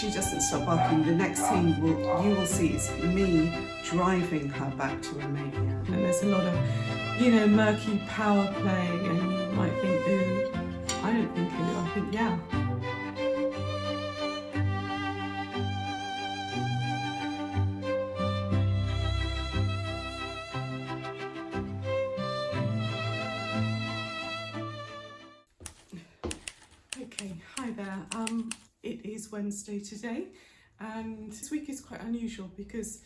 she doesn't stop barking, the next scene you will see is me driving her back to Romania. And there's a lot of, murky power play, and you might think, ooh. I don't think ooh, I think yeah. Okay, hi there. It is Wednesday today, and this week is quite unusual because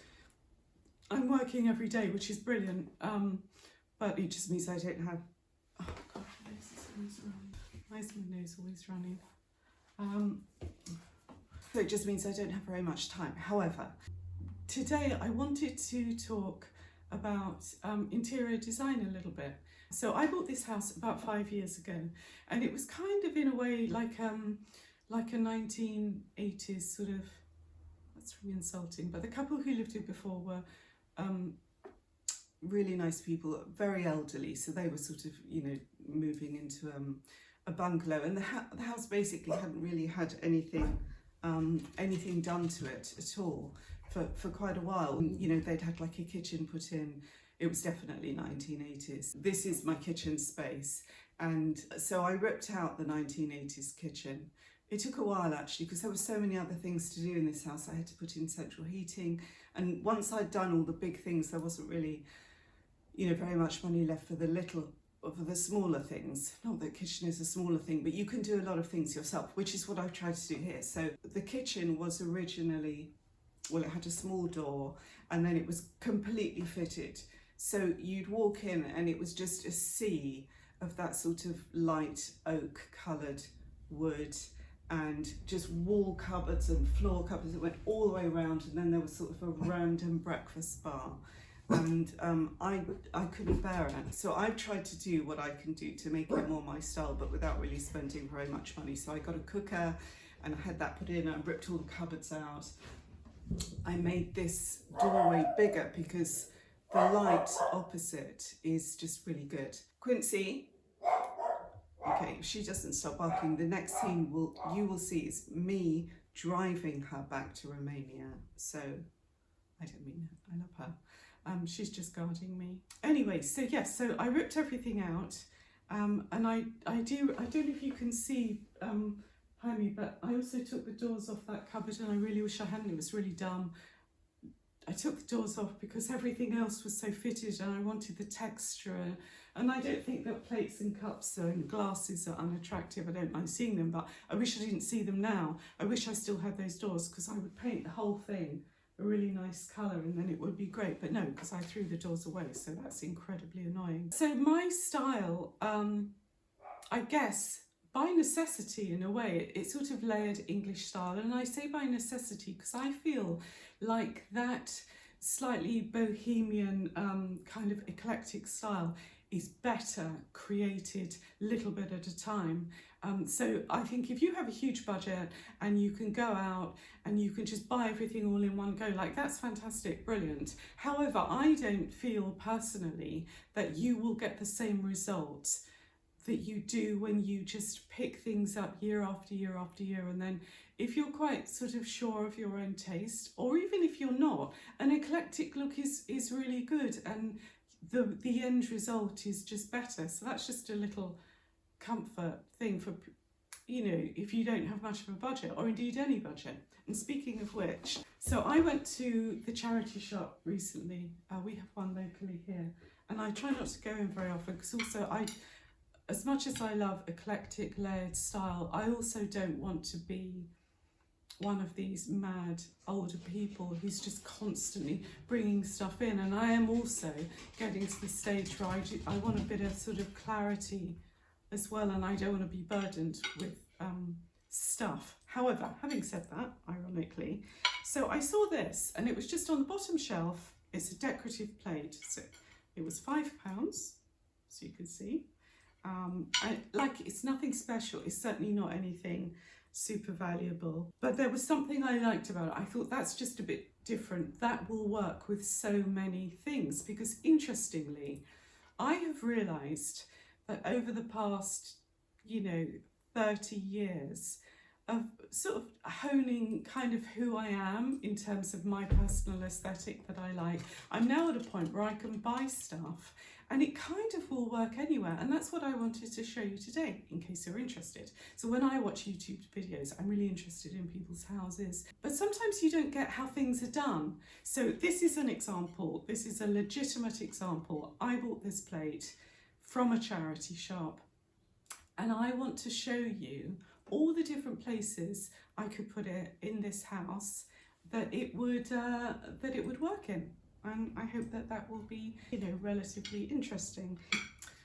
I'm working every day, which is brilliant, but it just means I don't have... Oh God, my nose is always running. Why is my nose always running? So it just means I don't have very much time. However, today I wanted to talk about interior design a little bit. So I bought this house about 5 years ago, and it was kind of in a way like a 1980s sort of, that's really insulting, but the couple who lived here before were really nice people, very elderly, so they were sort of, moving into a bungalow, and the house basically hadn't really had anything done to it at all for quite a while. They'd had like a kitchen put in. It was definitely 1980s. This is my kitchen space, and so I ripped out the 1980s kitchen. It took a while actually, because there were so many other things to do in this house. I had to put in central heating, and once I'd done all the big things, there wasn't really, very much money left for the smaller things. Not that kitchen is a smaller thing, but you can do a lot of things yourself, which is what I've tried to do here. So the kitchen was originally, well, it had a small door, and then it was completely fitted. So you'd walk in and it was just a sea of that sort of light oak coloured wood, and just wall cupboards and floor cupboards that went all the way around, and then there was sort of a random breakfast bar, and I couldn't bear it. So I've tried to do what I can do to make it more my style, but without really spending very much money. So I got a cooker and I had that put in. I ripped all the cupboards out. I made this doorway bigger because the light opposite is just really good. Quincy, okay, if she doesn't stop barking, the next scene you will see is me driving her back to Romania. So I don't mean it, I love her. She's just guarding me. Anyway, so yes, so I ripped everything out, and I don't know if you can see behind me, but I also took the doors off that cupboard, and I really wish I hadn't. It was really dumb. I took the doors off because everything else was so fitted, and I wanted the texture. And I don't think that plates and cups and glasses are unattractive. I don't mind seeing them, but I wish I didn't see them now. I wish I still had those doors, because I would paint the whole thing a really nice colour, and then it would be great. But no, because I threw the doors away, so that's incredibly annoying. So my style, I guess, by necessity in a way, it's sort of layered English style. And I say by necessity because I feel like that slightly bohemian kind of eclectic style is better created little bit at a time. So I think if you have a huge budget and you can go out and you can just buy everything all in one go, like, that's fantastic, brilliant. However, I don't feel personally that you will get the same results that you do when you just pick things up year after year after year. And then if you're quite sort of sure of your own taste, or even if you're not, an eclectic look is really good, and the end result is just better. So that's just a little comfort thing for, if you don't have much of a budget, or indeed any budget. And speaking of which, so I went to the charity shop recently. We have one locally here, and I try not to go in very often because also as much as I love eclectic layered style, I also don't want to be one of these mad older people who's just constantly bringing stuff in. And I am also getting to the stage where I want a bit of sort of clarity as well, and I don't want to be burdened with stuff. However, having said that, ironically, so I saw this, and it was just on the bottom shelf. It's a decorative plate, so it was £5, so you can see. It's nothing special. It's certainly not anything super valuable, but there was something I liked about it. I thought that's just a bit different. That will work with so many things, because interestingly, I have realised that over the past, 30 years, of sort of honing kind of who I am in terms of my personal aesthetic that I like. I'm now at a point where I can buy stuff and it kind of will work anywhere, and that's what I wanted to show you today in case you're interested. So when I watch YouTube videos, I'm really interested in people's houses, but sometimes you don't get how things are done. So this is an example, this is a legitimate example. I bought this plate from a charity shop and I want to show you all the different places I could put it in this house that it would work in. And I hope that that will be, you know, relatively interesting.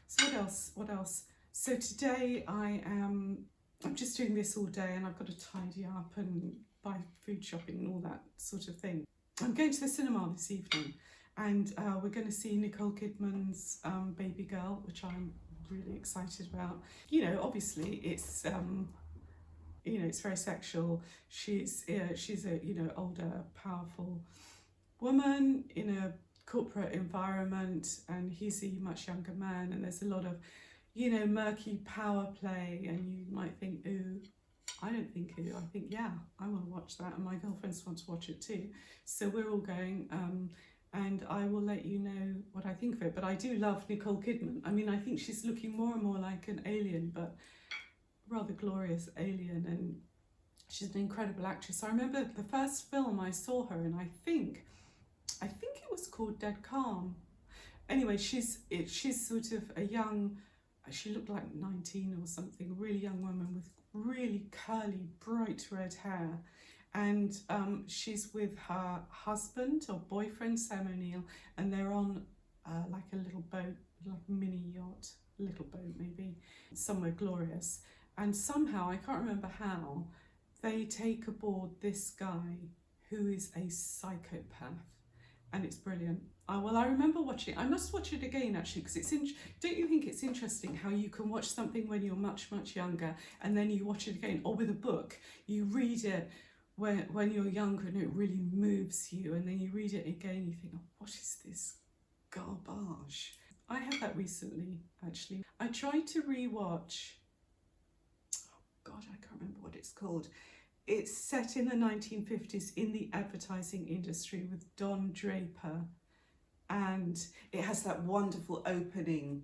So what else? So today I'm just doing this all day and I've got to tidy up and buy food shopping and all that sort of thing. I'm going to the cinema this evening and we're going to see Nicole Kidman's Baby Girl, which I'm really excited about. You know, obviously it's you know, it's very sexual. She's a, you know, older, powerful woman in a corporate environment and he's a much younger man, and there's a lot of, you know, murky power play, and you might think, ooh. I don't think ooh, I think, yeah, I want to watch that, and my girlfriends want to watch it too. So we're all going, and I will let you know what I think of it. But I do love Nicole Kidman. I mean, I think she's looking more and more like an alien, but rather glorious alien, and she's an incredible actress. I remember the first film I saw her in, I think it was called Dead Calm. Anyway, she's sort of a young, she looked like 19 or something, really young woman with really curly, bright red hair. And she's with her husband or boyfriend, Sam O'Neill, and they're on like a little boat, like a mini yacht, little boat maybe, somewhere glorious. And somehow, I can't remember how, they take aboard this guy who is a psychopath. And it's brilliant. Well, I remember watching, I must watch it again actually, because don't you think it's interesting how you can watch something when you're much, much younger and then you watch it again, or with a book, you read it when you're younger and it really moves you, and then you read it again, you think, oh, what is this garbage? I had that recently, actually. I tried to rewatch, oh God, I can't remember what it's called. It's set in the 1950s in the advertising industry with Don Draper, and it has that wonderful opening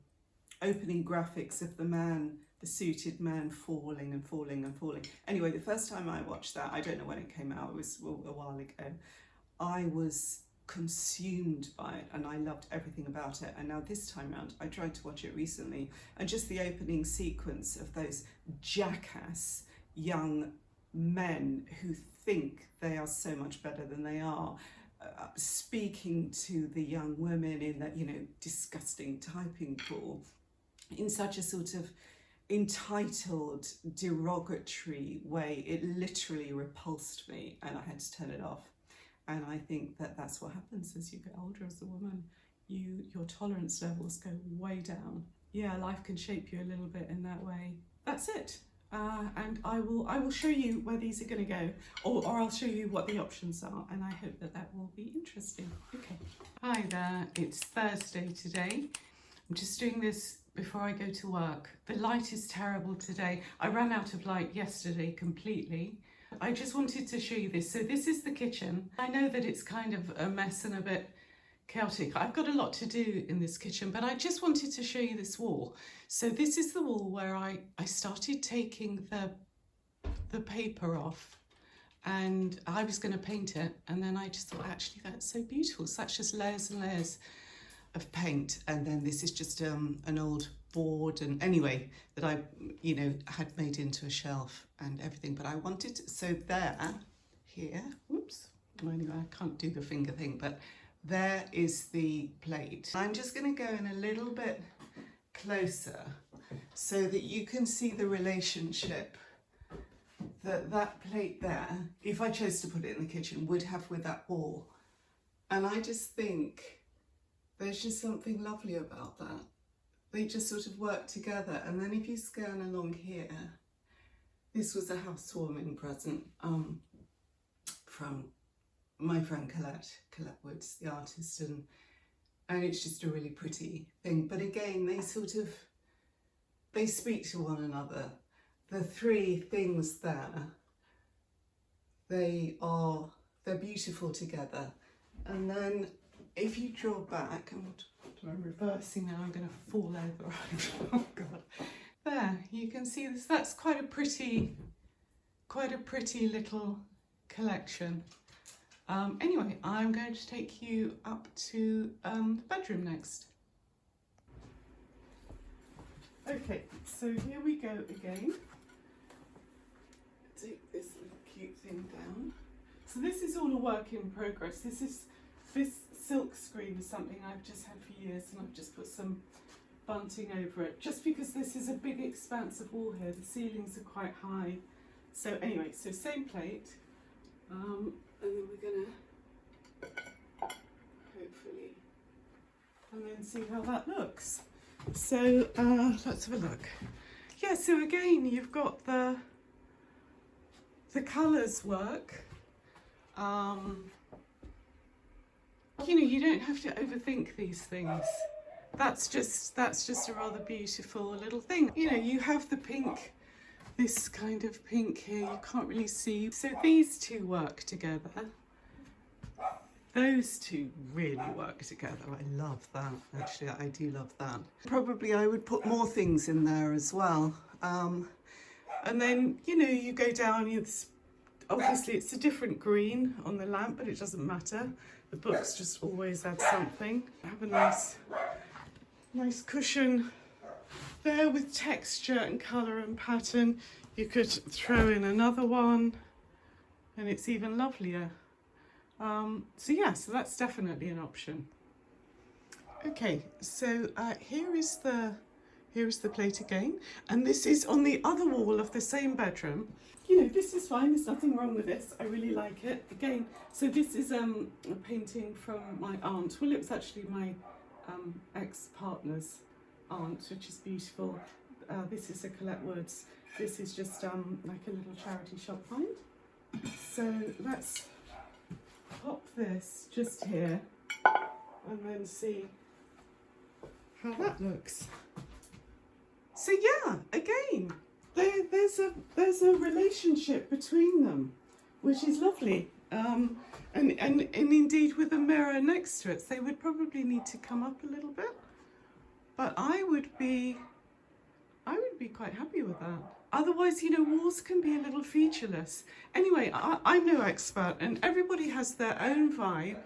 graphics of the suited man falling and falling and falling. Anyway, the first time I watched that, I don't know when it came out, it was a while ago, I was consumed by it and I loved everything about it. And now this time round, I tried to watch it recently, and just the opening sequence of those jackass young men who think they are so much better than they are, speaking to the young women in that, you know, disgusting typing pool in such a sort of entitled, derogatory way. It literally repulsed me and I had to turn it off. And I think that that's what happens as you get older as a woman. Your tolerance levels go way down. Yeah, life can shape you a little bit in that way. That's it. And I will show you where these are going to go, or I'll show you what the options are, and I hope that that will be interesting. Okay. Hi there, it's Thursday today. I'm just doing this before I go to work. The light is terrible today. I ran out of light yesterday completely. I just wanted to show you this. So this is the kitchen. I know that it's kind of a mess and a bit chaotic. I've got a lot to do in this kitchen, but I just wanted to show you this wall. So this is the wall where I started taking the paper off, and I was going to paint it, and then I just thought, actually, that's so beautiful. So that's just layers and layers of paint, and then this is just an old board, and anyway, that I, you know, had made into a shelf and everything. But I wanted to, so there, here, whoops, anyway, I can't do the finger thing, but there is the plate. I'm just going to go in a little bit closer so that you can see the relationship that that plate there, if I chose to put it in the kitchen, would have with that wall. And I just think there's just something lovely about that. They just sort of work together. And then if you scan along here, this was a housewarming present from my friend Colette Woods, the artist, and it's just a really pretty thing. But again, they speak to one another. The three things there they're beautiful together. And then if you draw back, and I'm reversing now, I'm going to fall over. Oh God. There, you can see this. That's quite a pretty little collection. Anyway, I'm going to take you up to the bedroom next. Okay, so here we go again. Take this little cute thing down. So this is all a work in progress. This silk screen is something I've just had for years, and I've just put some bunting over it, just because this is a big expanse of wall here. The ceilings are quite high. So anyway, so same plate, and then we're gonna hopefully, and then see how that looks. So let's have a look. Yeah, so again, you've got the colours work. You know, you don't have to overthink these things. That's just a rather beautiful little thing. You know, you have the pink, this kind of pink here, you can't really see. So these two work together. Those two really work together. I love that, actually, I do love that. Probably I would put more things in there as well. And then, you know, you go down, obviously it's a different green on the lamp, but it doesn't matter. The books just always add something. Have a nice cushion there with texture and colour and pattern. You could throw in another one and it's even lovelier. So yeah, so that's definitely an option. Okay, so here is the plate again, and this is on the other wall of the same bedroom. You know, this is fine, there's nothing wrong with this, I really like it. Again, so this is a painting from my aunt. Well, it was actually my ex-partner's aunt, which is beautiful. This is a Colette Woods. This is just like a little charity shop find. So let's pop this just here and then see how that looks. So yeah, again, there's a relationship between them, which is lovely. And indeed with a mirror next to it, they would probably need to come up a little bit, but I would be quite happy with that. Otherwise, you know, walls can be a little featureless. Anyway, I'm no expert, and everybody has their own vibe,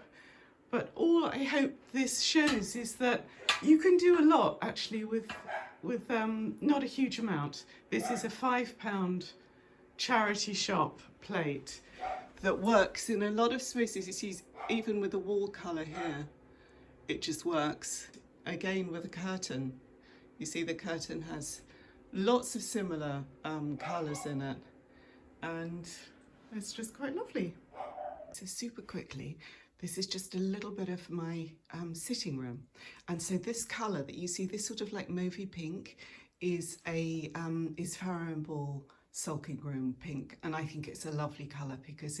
but all I hope this shows is that you can do a lot actually with not a huge amount. This is a £5 charity shop plate that works in a lot of spaces. You see, even with the wall colour here, it just works. Again with a curtain, you see the curtain has lots of similar colours in it, and it's just quite lovely. So super quickly, this is just a little bit of my sitting room, and so this colour that you see, this sort of like mauvey pink, is Farrow and Ball sulking room pink, and I think it's a lovely colour because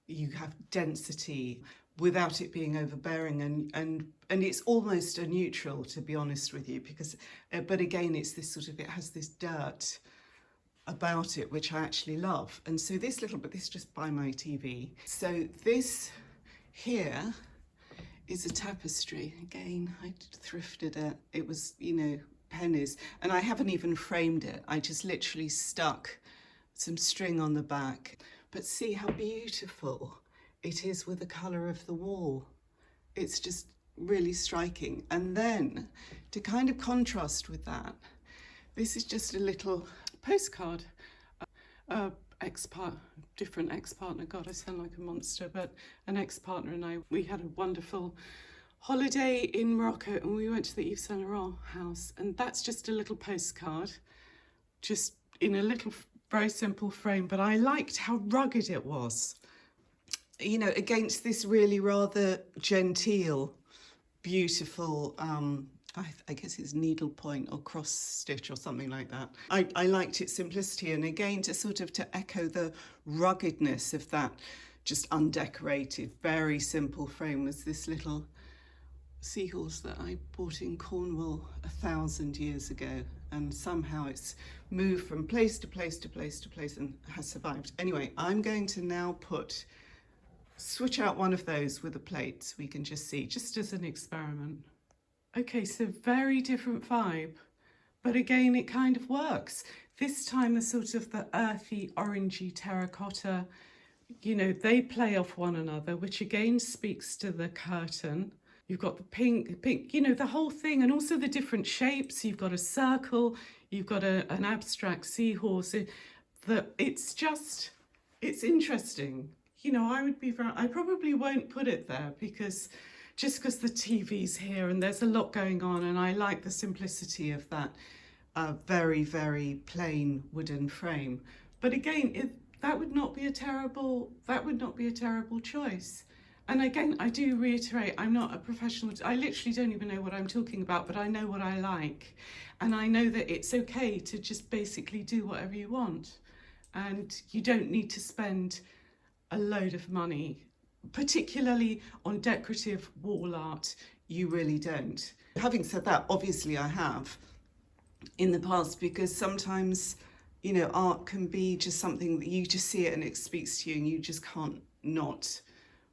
you have density without it being overbearing, and it's almost a neutral, to be honest with you, because but again it's this sort of, it has this dirt about it which I actually love. And so this is just by my TV. So this here is a tapestry. Again, I thrifted it. It was, you know, pennies, and I haven't even framed it. I just literally stuck some string on the back. But see how beautiful it is with the colour of the wall. It's just really striking. And then to kind of contrast with that, this is just a little postcard. Different ex-partner, God, I sound like a monster, but an ex-partner and I, we had a wonderful holiday in Morocco, and we went to the Yves Saint Laurent house, and that's just a little postcard, just in a little very simple frame, but I liked how rugged it was. You know, against this really rather genteel, beautiful, I guess it's needlepoint or cross stitch or something like that. I liked its simplicity, and again to echo the ruggedness of that just undecorated, very simple frame was this little seahorse that I bought in Cornwall 1,000 years ago. and somehow it's moved from place to place to place to place and has survived. Anyway, I'm going to now switch out one of those with a plate so we can just see, just as an experiment. Okay, so very different vibe, but again, it kind of works. This time the sort of the earthy, orangey terracotta, you know, they play off one another, which again speaks to the curtain. You've got the pink, you know, the whole thing, and also the different shapes. You've got a circle, you've got an abstract seahorse. It's interesting. You know, I probably won't put it there because the TV's here and there's a lot going on, and I like the simplicity of that very, very plain wooden frame. But again, that would not be a terrible choice. And again, I do reiterate, I'm not a professional. I literally don't even know what I'm talking about, but I know what I like. And I know that it's okay to just basically do whatever you want. And you don't need to spend a load of money, particularly on decorative wall art. You really don't. Having said that, obviously I have in the past, because sometimes, you know, art can be just something that you just see it and it speaks to you and you just can't not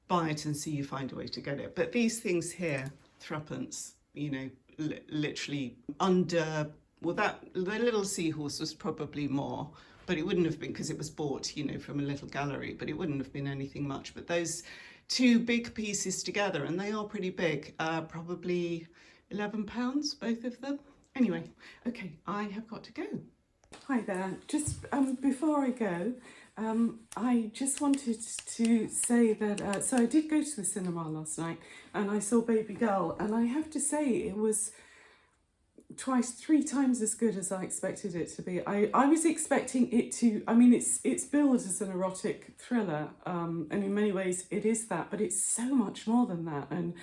buy it, and so you find a way to get it. But these things here, threepence, you know, literally under, well, the little seahorse was probably more, but it wouldn't have been, because it was bought, you know, from a little gallery, but it wouldn't have been anything much. But those two big pieces together, and they are pretty big, probably £11, both of them. Anyway, okay, I have got to go. Hi there. Just before I go, I just wanted to say that, so I did go to the cinema last night and I saw Baby Girl, and I have to say it was three times as good as I expected it to be. I was expecting it to, I mean, it's billed as an erotic thriller, and in many ways it is that, but it's so much more than that. And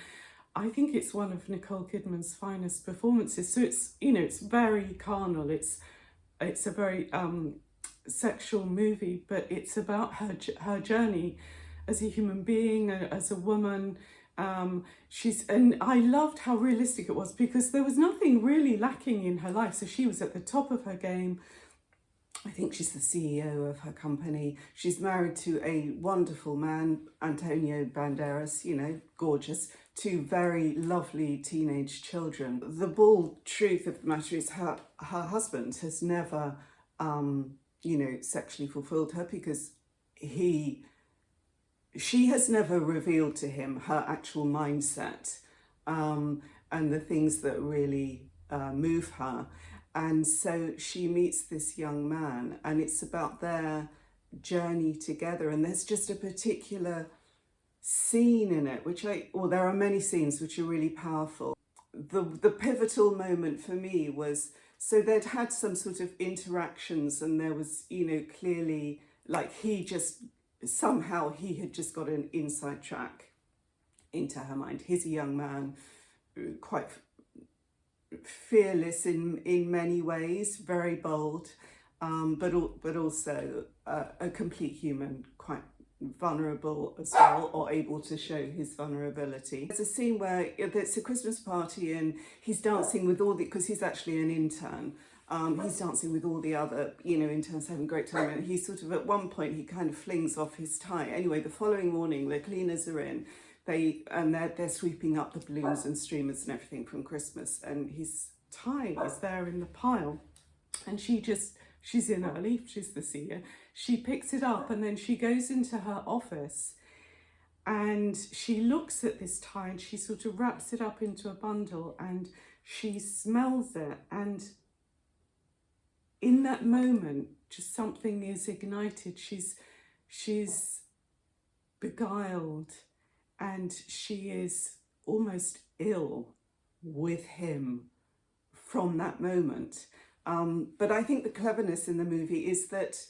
I think it's one of Nicole Kidman's finest performances. So it's, you know, it's very carnal. It's a very sexual movie, but it's about her journey as a human being, as a woman. And I loved how realistic it was, because there was nothing really lacking in her life. So she was at the top of her game. I think she's the CEO of her company. She's married to a wonderful man, Antonio Banderas, you know, gorgeous, two very lovely teenage children. The bald truth of the matter is her husband has never, you know, sexually fulfilled her, because she has never revealed to him her actual mindset, and the things that really move her. And so she meets this young man, and it's about their journey together. And there's just a particular scene in it, there are many scenes which are really powerful. The pivotal moment for me was, so they'd had some sort of interactions, and there was, you know, clearly, like, somehow he had just got an inside track into her mind. He's a young man, quite fearless in many ways, very bold, but also a complete human, quite vulnerable as well, or able to show his vulnerability. There's a scene where it's a Christmas party and he's dancing with because he's actually an intern. He's dancing with all the other, you know, interns, having a great time, and he sort of, at one point, he kind of flings off his tie. Anyway, the following morning, the cleaners are in, they're sweeping up the balloons and streamers and everything from Christmas, and his tie is there in the pile, and she's in early, she's the CEO, she picks it up, and then she goes into her office, and she looks at this tie, and she sort of wraps it up into a bundle, and she smells it, and in that moment, just something is ignited. She's beguiled, and she is almost ill with him from that moment. But I think the cleverness in the movie is that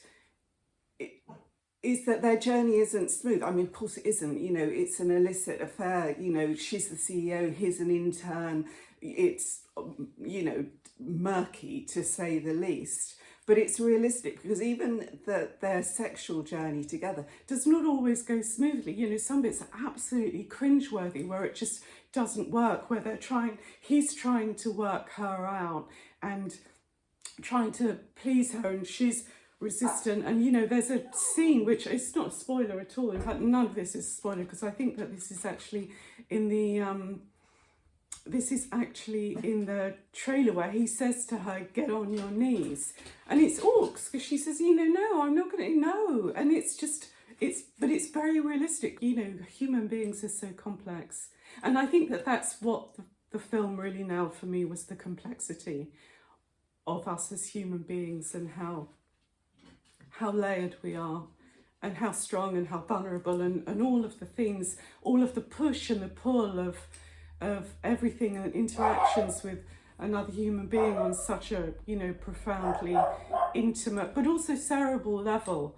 their journey isn't smooth. I mean, of course it isn't, you know, it's an illicit affair, you know, she's the CEO, he's an intern, it's, you know, murky to say the least, but it's realistic, because even their sexual journey together does not always go smoothly. You know, some bits are absolutely cringeworthy, where it just doesn't work, where he's trying to work her out, and trying to please her, and she's resistant. And you know, there's a scene which it's not a spoiler at all. In fact, none of this is a spoiler, because I think that this is actually in the trailer, where he says to her, "Get on your knees," and it's awkward because she says, "You know, no, I'm not going to, no," and but it's very realistic. You know, human beings are so complex, and I think that that's what the film really nailed for me, was the complexity of us as human beings, and how layered we are, and how strong and how vulnerable, and all of the things, all of the push and the pull of everything, and interactions with another human being on such a, you know, profoundly intimate but also cerebral level.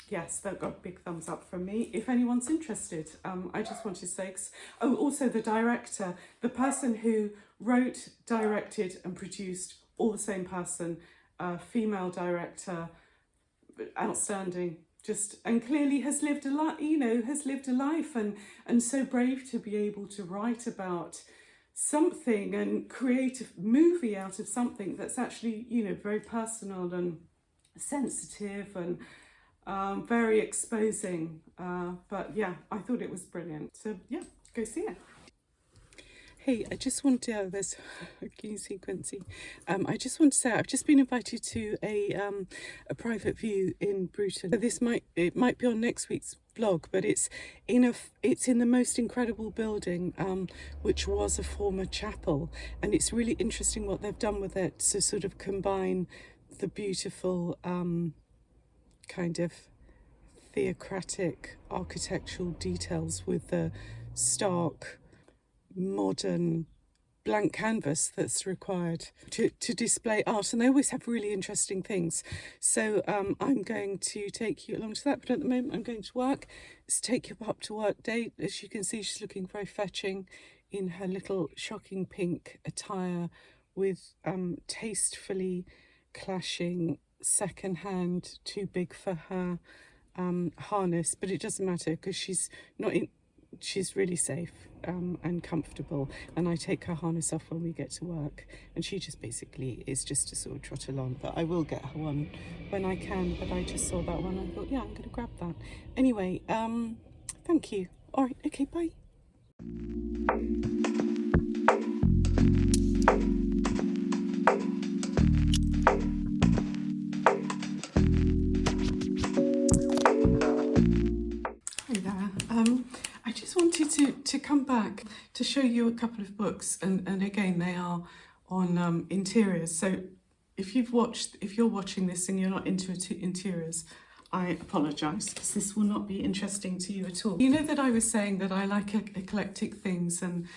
Yes, that got a big thumbs up from me. If anyone's interested, I just want to say, also the director, the person who wrote, directed and produced, all the same person, female director, outstanding, just, and clearly has lived a life, you know, and so brave to be able to write about something and create a movie out of something that's actually, you know, very personal and sensitive and very exposing. But yeah, I thought it was brilliant. So yeah, go see it. Hey, I just want to, there's, can you see Quincy? I just want to say, I've just been invited to a private view in Bruton. It might be on next week's vlog, but it's in the most incredible building, which was a former chapel, and it's really interesting what they've done with it to sort of combine the beautiful kind of theocratic architectural details with the stark modern blank canvas that's required to display art, and they always have really interesting things. So I'm going to take you along to that, but at the moment I'm going to work. It's Take You Up to Work day. As you can see, she's looking very fetching in her little shocking pink attire with tastefully clashing second-hand, too big for her harness, but it doesn't matter because she's really safe and comfortable, and I take her harness off when we get to work, and she just basically is just to sort of trot along, but I will get her one when I can. But I just saw that one, I thought, yeah, I'm going to grab that. Anyway, thank you. All right, okay, bye. I just wanted to come back to show you a couple of books, and again, they are on interiors. So if you're watching this and you're not into interiors, I apologise, because this will not be interesting to you at all. You know that I was saying that I like eclectic things and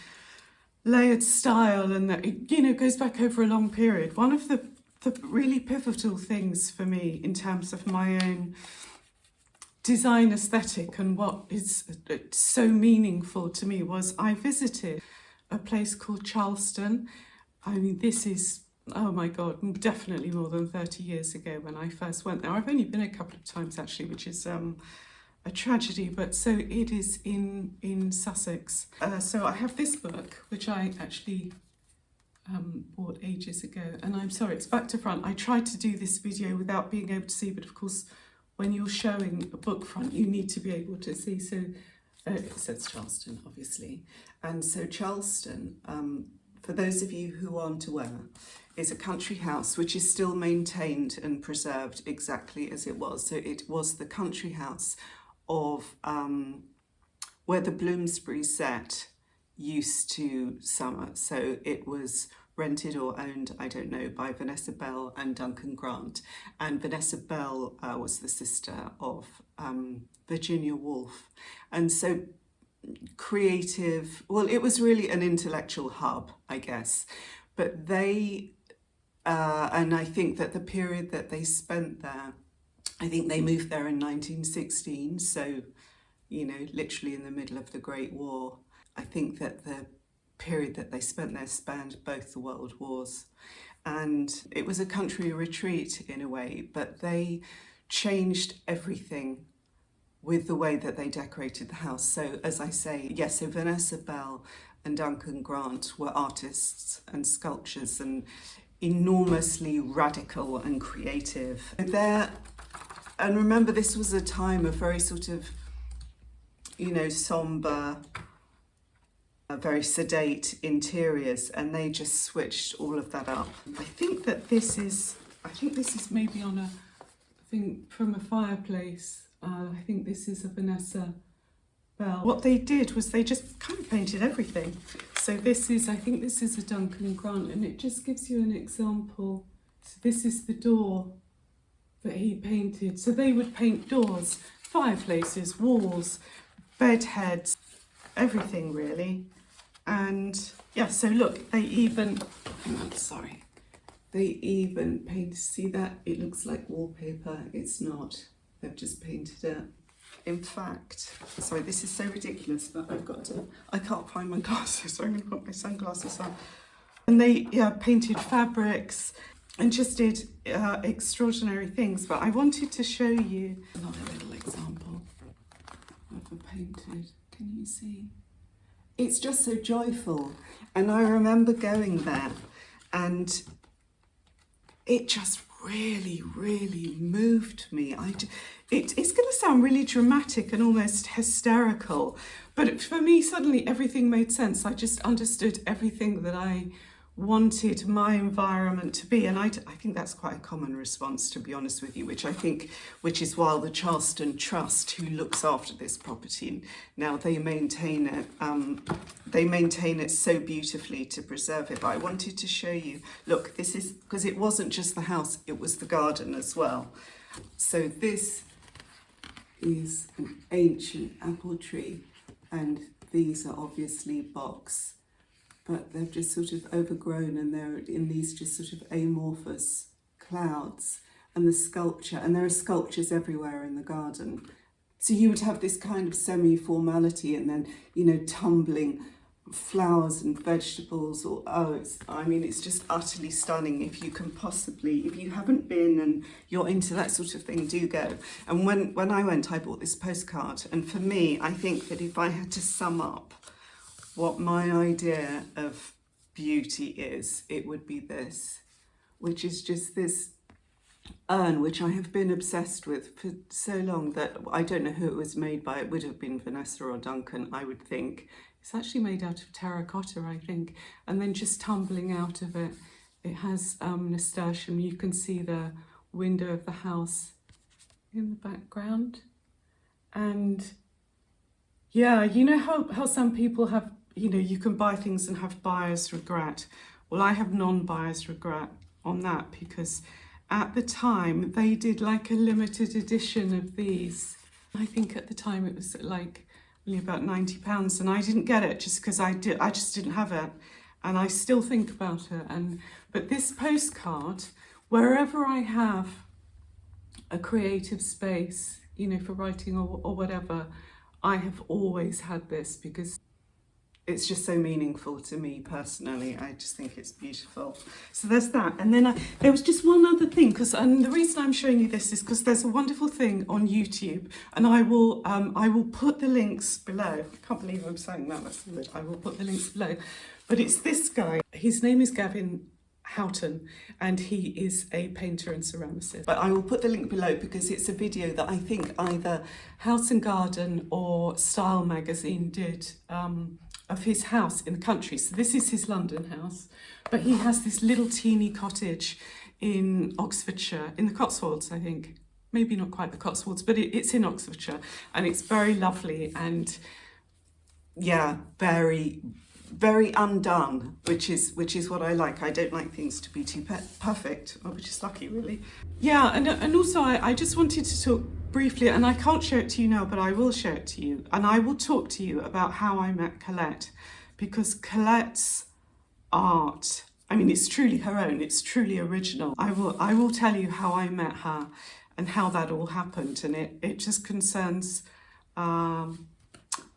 layered style, and that it, you know, goes back over a long period. One of the really pivotal things for me in terms of my own design aesthetic and what is so meaningful to me was I visited a place called Charleston. I mean, this is, oh my God, definitely more than 30 years ago when I first went there. I've only been a couple of times actually, which is a tragedy, but so it is in Sussex. So I have this book, which I actually bought ages ago, and I'm sorry, it's back to front. I tried to do this video without being able to see, but of course, when you're showing a book front, you need to be able to see. So it says Charleston, obviously. And so Charleston, for those of you who aren't aware, is a country house which is still maintained and preserved exactly as it was. So it was the country house of where the Bloomsbury Set used to summer. So it was rented or owned, I don't know, by Vanessa Bell and Duncan Grant. And Vanessa Bell was the sister of Virginia Woolf. And so creative, well, it was really an intellectual hub, I guess. But they, and I think that the period that they spent there, I think they moved there in 1916. So, you know, literally in the middle of the Great War. I think that the period that they spent there spanned both the world wars, and it was a country retreat in a way, but they changed everything with the way that they decorated the house. So as I say, yes, so Vanessa Bell and Duncan Grant were artists and sculptors, and enormously radical and creative. And remember, this was a time of very sort of, you know, sombre, very sedate interiors, and they just switched all of that up. I think this is maybe on a thing from a fireplace. I think this is a Vanessa Bell. What they did was they just kind of painted everything. So I think this is a Duncan Grant, and it just gives you an example. So this is the door that he painted. So they would paint doors, fireplaces, walls, bed heads, everything really. And yeah, so look, they even painted, see that? It looks like wallpaper. It's not. They've just painted it. In fact, sorry, this is so ridiculous, but I can't find my glasses, so I'm going to put my sunglasses on. And they painted fabrics and just did extraordinary things. But I wanted to show you another little example of a painted. Can you see? It's just so joyful. And I remember going there, and it just really, really moved me. It's going to sound really dramatic and almost hysterical, but for me, suddenly everything made sense. I just understood everything that I wanted my environment to be, and I think that's quite a common response, to be honest with you, which is why the Charleston Trust, who looks after this property now, they maintain it so beautifully to preserve it. But I wanted to show you, look, this is because it wasn't just the house, it was the garden as well. So this is an ancient apple tree, and these are obviously box, but they've just sort of overgrown, and they're in these just sort of amorphous clouds. And the sculpture, and there are sculptures everywhere in the garden. So you would have this kind of semi-formality, and then, you know, tumbling flowers and vegetables, or it's just utterly stunning. If you haven't been and you're into that sort of thing, do go. And when I went, I bought this postcard, and for me, I think that if I had to sum up what my idea of beauty is, it would be this, which is just this urn, which I have been obsessed with for so long that I don't know who it was made by. It would have been Vanessa or Duncan, I would think. It's actually made out of terracotta, I think, and then just tumbling out of it, it has nasturtium. You can see the window of the house in the background. And yeah, you know how some people have, you know, you can buy things and have buyer's regret. Well, I have non-buyer's regret on that, because at the time they did like a limited edition of these. I think at the time it was like only about £90, and I didn't get it just because I just didn't have it, and I still think about it. But this postcard, wherever I have a creative space, you know, for writing or whatever, I have always had this, because it's just so meaningful to me personally. I just think it's beautiful. So there's that. And then there was just one other thing, and the reason I'm showing you this is because there's a wonderful thing on YouTube, and I will put the links below. I can't believe I'm saying that. That's weird. I will put the links below. But it's this guy. His name is Gavin Houghton, and he is a painter and ceramicist. But I will put the link below because it's a video that I think either House and Garden or Style magazine did of his house in the country. So this is his London house, but he has this little teeny cottage in Oxfordshire, in the Cotswolds, I think. Maybe not quite the Cotswolds, but it's in Oxfordshire, and it's very lovely, and yeah, very, very undone, which is what I like. I don't like things to be too perfect, which is lucky, really. Yeah, and also I just wanted to talk briefly, and I can't show it to you now, but I will show it to you, and I will talk to you about how I met Colette, because Colette's art, I mean, it's truly her own, it's truly original. I will tell you how I met her and how that all happened, and it just concerns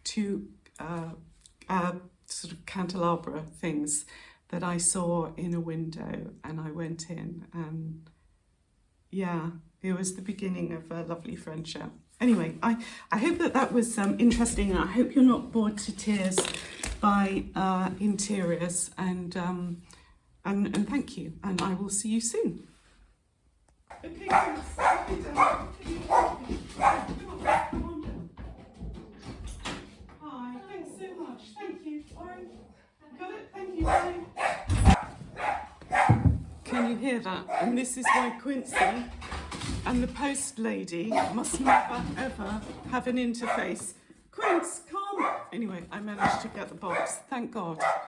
two sort of candelabra things that I saw in a window, and I went in, and yeah, it was the beginning of a lovely friendship. Anyway, I hope that was interesting, and I hope you're not bored to tears by interiors, and And thank you, and I will see you soon. Okay, thanks. Hi, thanks so much. Thank you. Bye. Got it? Thank you. Bye. Can you hear that? And this is why Quincy and the post lady must never ever have an interface. Quince, come! Anyway, I managed to get the box, thank God.